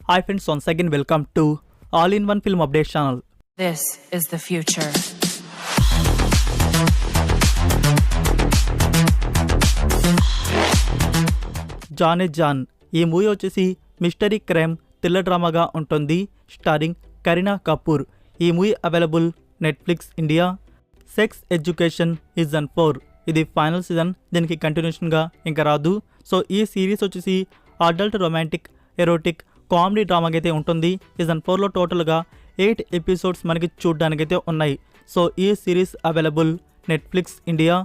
Hi friends, once again welcome to All-in-One Film Update channel. This is the future. Jaan e Jaan ఈ movie వచ్చేసి mystery crime thriller డ్రామాగా ఉంటుంది. Starring Kareena Kapoor. ఈ movie available Netflix India. Sex education season 4 ఇది final season, దీనికి కంటిన్యూషన్గా ఇంకా రాదు. So ఈ సిరీస్ వచ్చేసి అడల్ట్ రొమాంటిక్ ఎరోటిక్ కామెడీ డ్రామాకైతే ఉంటుంది. సీజన్ 4లో టోటల్గా 8 ఎపిసోడ్స్ మనకి చూడడానికైతే ఉన్నాయి. సో ఈ series available Netflix India.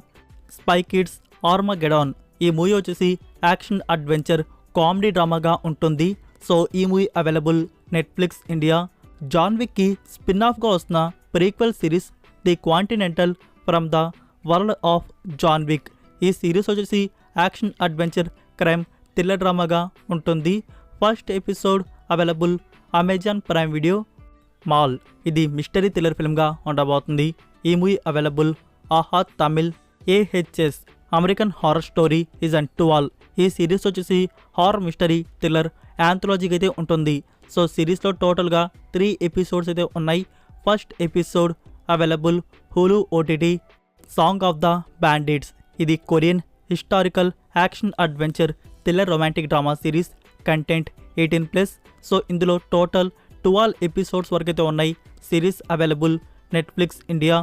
Spy kids Armageddon ఈ మూవీ వచ్చేసి యాక్షన్ అడ్వెంచర్ కామెడీ డ్రామాగా ఉంటుంది. సో ఈ movie available Netflix India. John Wick spin ఆఫ్గా వస్తున్న prequel series the Continental from the world of John Wick. ఈ సిరీస్ వచ్చేసి action adventure crime thriller డ్రామాగా ఉంటుంది. First episode available Amazon Prime video. Maal ఇది mystery thriller ఫిల్మ్గా ఉండబోతుంది. ఈ movie available Aha Tamil. AHS American horror story season 12 ఈ సిరీస్ వచ్చేసి హారర్ మిస్టరీ థ్రిల్లర్ యాంథాలజీకి అయితే ఉంటుంది. సో సిరీస్లో టోటల్గా 3 ఎపిసోడ్స్ అయితే ఉన్నాయి. First episode available Hulu OTT. Song of the bandits ఇది Korean historical action adventure thriller romantic drama series. Content 18+. So ఇందులో టోటల్ 12 ఎపిసోడ్స్ వరకు అయితే ఉన్నాయి. Series available Netflix India.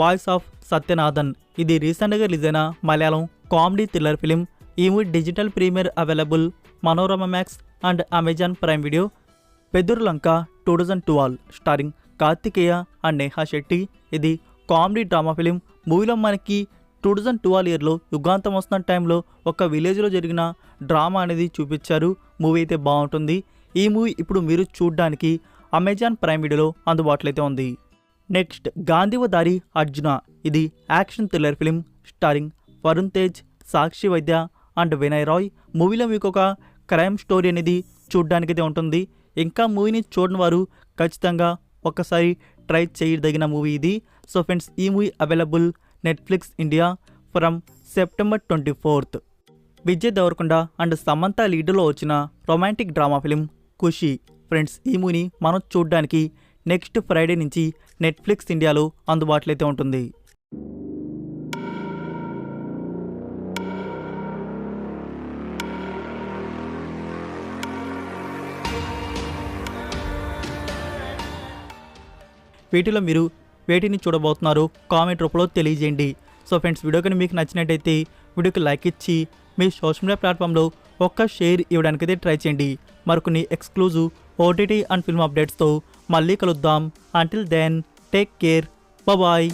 Voice of Sathyanathan ఇది రీసెంట్గా రిలీజ్ అయిన మలయాళం కామెడీ థ్రిల్లర్ ఫిలిం. ఈ movie digital premiere available Manorama Max and Amazon Prime video. Bedurulanka 2012 starring Kartikeya and Neha Shetty. ఇది comedy drama film. మూవీలో మనకి 2012 ఇయర్లో యుగాంతం వస్తున్న టైంలో ఒక విలేజ్లో జరిగిన డ్రామా అనేది చూపించారు. మూవీ అయితే బాగుంటుంది. ఈ మూవీ ఇప్పుడు మీరు చూడడానికి అమెజాన్ ప్రైమ్ వీడియోలో అందుబాటులో అయితే ఉంది. నెక్స్ట్ గాంధీవదారి అర్జున ఇది action thriller film. Starring Varun Tej, Sakshi Vaidya and Vinay Roy. మూవీలో మీకు ఒక క్రైమ్ స్టోరీ అనేది చూడడానికైతే ఉంటుంది. ఇంకా మూవీని చూడని వారు ఖచ్చితంగా ఒకసారి ట్రై చేయదగిన మూవీ ఇది. సో ఫ్రెండ్స్, ఈ movie available Netflix India from September 24th. Vijay Deverakonda and Samantha లీడ్లో వచ్చిన romantic drama film Kushi. Friends, ఈ మూవీని మనం చూడడానికి నెక్స్ట్ ఫ్రైడే నుంచి నెట్ఫ్లిక్స్ ఇండియాలో అందుబాటులో అయితే ఉంటుంది. వీటిలో మీరు వేటిని చూడబోతున్నారో కామెంట్ రూపంలో తెలియజేయండి. సో ఫ్రెండ్స్, వీడియో కానీ మీకు నచ్చినట్టయితే వీడియోకి లైక్ ఇచ్చి మీ సోషల్ మీడియా ప్లాట్ఫామ్లో ఒక్క షేర్ ఇవ్వడానికైతే ట్రై చేయండి. మరికొన్ని ఎక్స్క్లూజివ్ OTT అండ్ ఫిల్మ్ అప్డేట్స్తో మళ్ళీ కలుద్దాం. Until then take care, bye.